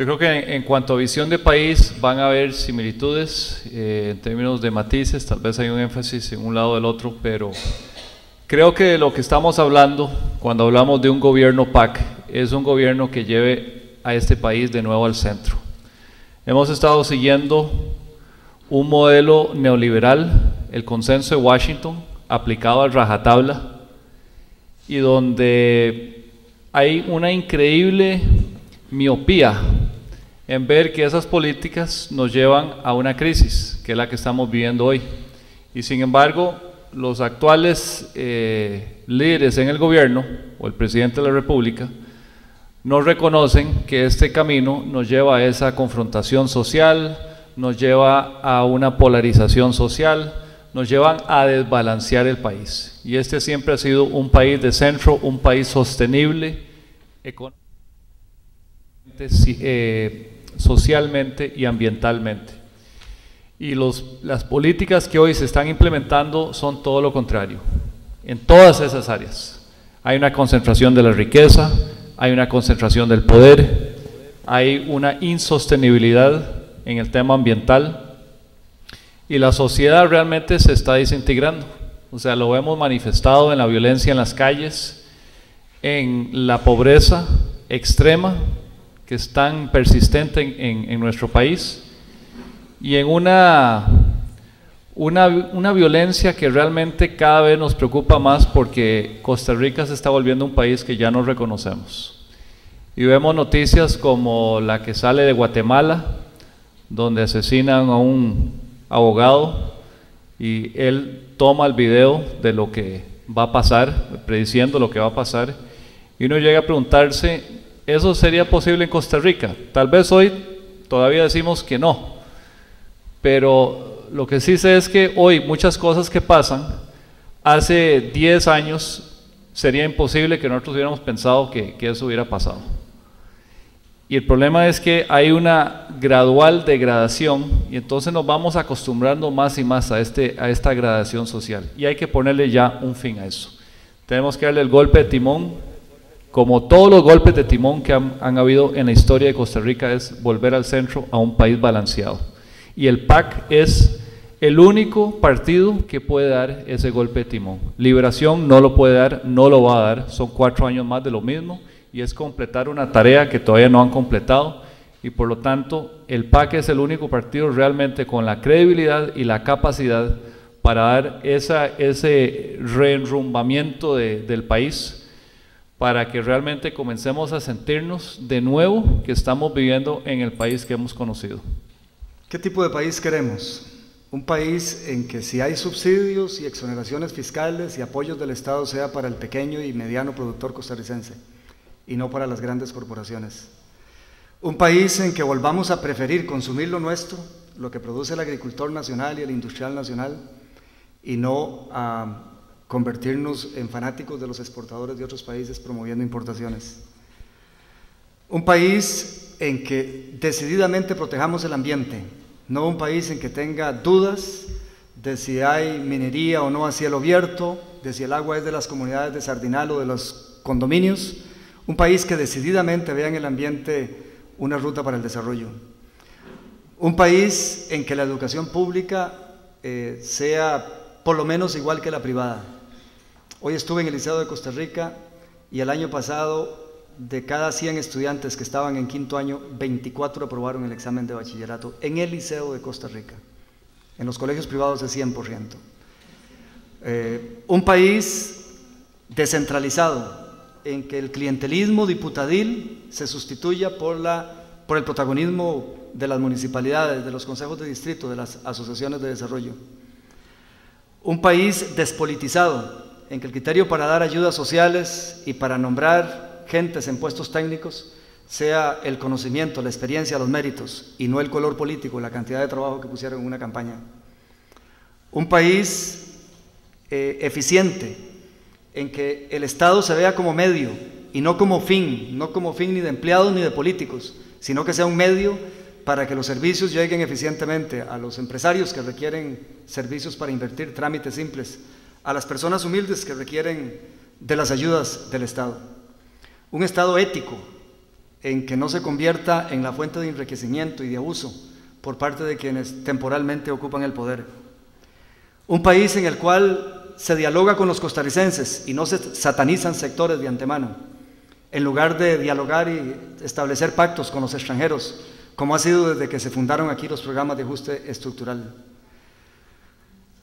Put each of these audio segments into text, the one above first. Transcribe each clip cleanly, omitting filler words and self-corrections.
Yo creo que en cuanto a visión de país van a haber similitudes en términos de matices, tal vez hay un énfasis en un lado del otro, pero creo que de lo que estamos hablando cuando hablamos de un gobierno PAC es un gobierno que lleve a este país de nuevo al centro. Hemos estado siguiendo un modelo neoliberal, el consenso de Washington, aplicado a rajatabla, y donde hay una increíble miopía en ver que esas políticas nos llevan a una crisis, que es la que estamos viviendo hoy. Y sin embargo, los actuales líderes en el gobierno, o el presidente de la República, no reconocen que este camino nos lleva a esa confrontación social, nos lleva a una polarización social, nos llevan a desbalancear el país. Y este siempre ha sido un país de centro, un país sostenible, económicamente, socialmente y ambientalmente. Y las políticas que hoy se están implementando son todo lo contrario, en todas esas áreas. Hay una concentración de la riqueza, hay una concentración del poder, hay una insostenibilidad en el tema ambiental y la sociedad realmente se está desintegrando. O sea, lo hemos manifestado en la violencia en las calles, en la pobreza extrema que es tan persistente en nuestro país y en una violencia que realmente cada vez nos preocupa más porque Costa Rica se está volviendo un país que ya no reconocemos. Y vemos noticias como la que sale de Guatemala, donde asesinan a un abogado y él toma el video de lo que va a pasar, prediciendo lo que va a pasar, y uno llega a preguntarse, ¿eso sería posible en Costa Rica? Tal vez hoy todavía decimos que no, pero lo que sí sé es que hoy muchas cosas que pasan, hace 10 años sería imposible que nosotros hubiéramos pensado que eso hubiera pasado. Y el problema es que hay una gradual degradación y entonces nos vamos acostumbrando más y más a esta gradación social y hay que ponerle ya un fin a eso. Tenemos que darle el golpe de timón, como todos los golpes de timón que han habido en la historia de Costa Rica, es volver al centro a un país balanceado. Y el PAC es el único partido que puede dar ese golpe de timón. Liberación no lo puede dar, no lo va a dar, son 4 años más de lo mismo y es completar una tarea que todavía no han completado y por lo tanto el PAC es el único partido realmente con la credibilidad y la capacidad para dar ese reenrumbamiento del país para que realmente comencemos a sentirnos de nuevo que estamos viviendo en el país que hemos conocido. ¿Qué tipo de país queremos? Un país en que si hay subsidios y exoneraciones fiscales y apoyos del Estado sea para el pequeño y mediano productor costarricense y no para las grandes corporaciones. Un país en que volvamos a preferir consumir lo nuestro, lo que produce el agricultor nacional y el industrial nacional, y no a convertirnos en fanáticos de los exportadores de otros países promoviendo importaciones. Un país en que decididamente protejamos el ambiente, no un país en que tenga dudas de si hay minería o no a cielo abierto, de si el agua es de las comunidades de Sardinal o de los condominios. Un país que decididamente vea en el ambiente una ruta para el desarrollo. Un país en que la educación pública sea por lo menos igual que la privada. Hoy estuve en el Liceo de Costa Rica y el año pasado, de cada 100 estudiantes que estaban en quinto año, 24 aprobaron el examen de bachillerato en el Liceo de Costa Rica. En los colegios privados es 100%. Un país descentralizado, en que el clientelismo diputadil se sustituya por el protagonismo de las municipalidades, de los consejos de distrito, de las asociaciones de desarrollo. Un país despolitizado, en que el criterio para dar ayudas sociales y para nombrar gentes en puestos técnicos sea el conocimiento, la experiencia, los méritos, y no el color político, la cantidad de trabajo que pusieron en una campaña. Un país eficiente, en que el Estado se vea como medio y no como fin ni de empleados ni de políticos, sino que sea un medio para que los servicios lleguen eficientemente a los empresarios que requieren servicios para invertir, trámites simples, a las personas humildes que requieren de las ayudas del Estado. Un Estado ético, en que no se convierta en la fuente de enriquecimiento y de abuso por parte de quienes temporalmente ocupan el poder. Un país en el cual se dialoga con los costarricenses y no se satanizan sectores de antemano, en lugar de dialogar y establecer pactos con los extranjeros, como ha sido desde que se fundaron aquí los programas de ajuste estructural.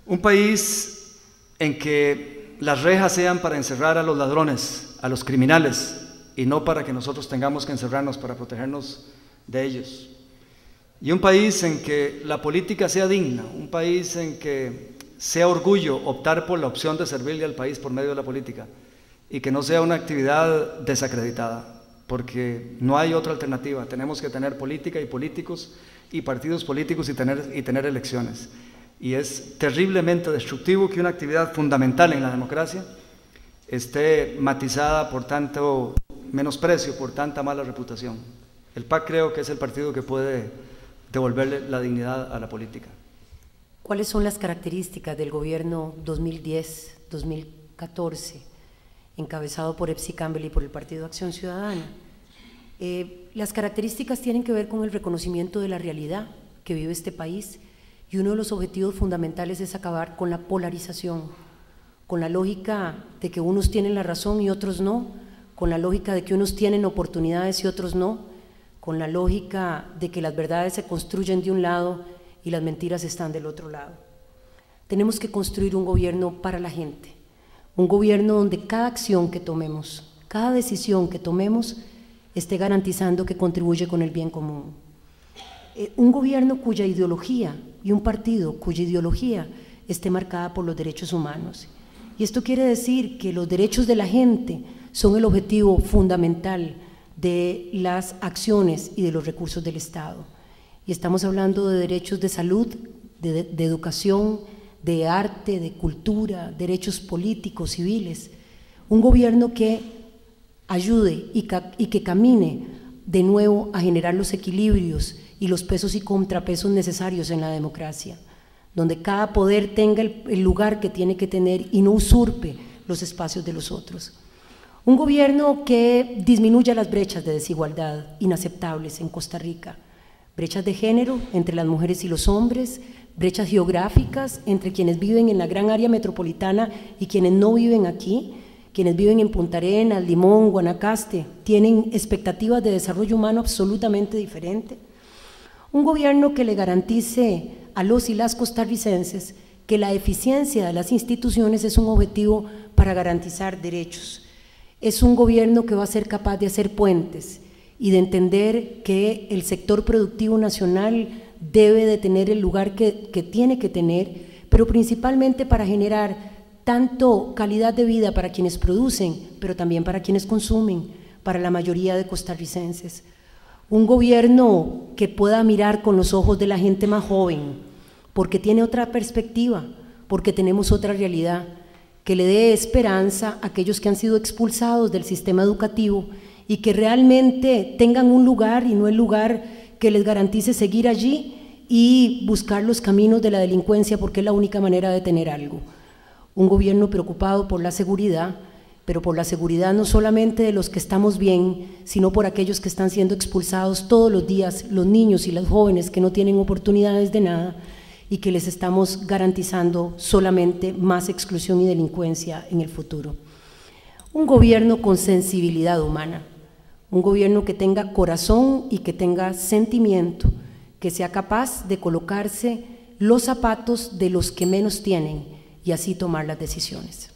Un país en que las rejas sean para encerrar a los ladrones, a los criminales, y no para que nosotros tengamos que encerrarnos para protegernos de ellos. Y un país en que la política sea digna, un país en que sea orgullo optar por la opción de servirle al país por medio de la política y que no sea una actividad desacreditada, porque no hay otra alternativa. Tenemos que tener política y políticos y partidos políticos y tener elecciones. Y es terriblemente destructivo que una actividad fundamental en la democracia esté matizada por tanto menosprecio, por tanta mala reputación. El PAC creo que es el partido que puede devolverle la dignidad a la política. ¿Cuáles son las características del gobierno 2010-2014, encabezado por Epsi Campbell y por el Partido Acción Ciudadana? Las características tienen que ver con el reconocimiento de la realidad que vive este país, y uno de los objetivos fundamentales es acabar con la polarización, con la lógica de que unos tienen la razón y otros no, con la lógica de que unos tienen oportunidades y otros no, con la lógica de que las verdades se construyen de un lado y las mentiras están del otro lado. Tenemos que construir un gobierno para la gente, un gobierno donde cada acción que tomemos, cada decisión que tomemos esté garantizando que contribuye con el bien común. Un gobierno cuya ideología y un partido cuya ideología esté marcada por los derechos humanos. Y esto quiere decir que los derechos de la gente son el objetivo fundamental de las acciones y de los recursos del Estado. Y estamos hablando de derechos de salud, de educación, de arte, de cultura, derechos políticos, civiles. Un gobierno que ayude y que camine de nuevo a generar los equilibrios y los pesos y contrapesos necesarios en la democracia, donde cada poder tenga el lugar que tiene que tener y no usurpe los espacios de los otros. Un gobierno que disminuya las brechas de desigualdad inaceptables en Costa Rica, brechas de género entre las mujeres y los hombres, brechas geográficas entre quienes viven en la gran área metropolitana y quienes no viven aquí. Quienes viven en Punta Arenas, Limón, Guanacaste, tienen expectativas de desarrollo humano absolutamente diferentes. Un gobierno que le garantice a los y las costarricenses que la eficiencia de las instituciones es un objetivo para garantizar derechos. Es un gobierno que va a ser capaz de hacer puentes y de entender que el sector productivo nacional debe de tener el lugar que tiene que tener, pero principalmente para generar tanto calidad de vida para quienes producen, pero también para quienes consumen, para la mayoría de costarricenses. Un gobierno que pueda mirar con los ojos de la gente más joven, porque tiene otra perspectiva, porque tenemos otra realidad, que le dé esperanza a aquellos que han sido expulsados del sistema educativo y que realmente tengan un lugar y no el lugar que les garantice seguir allí y buscar los caminos de la delincuencia, porque es la única manera de tener algo. Un gobierno preocupado por la seguridad, pero por la seguridad no solamente de los que estamos bien, sino por aquellos que están siendo expulsados todos los días, los niños y los jóvenes que no tienen oportunidades de nada y que les estamos garantizando solamente más exclusión y delincuencia en el futuro. Un gobierno con sensibilidad humana, un gobierno que tenga corazón y que tenga sentimiento, que sea capaz de colocarse los zapatos de los que menos tienen y así tomar las decisiones.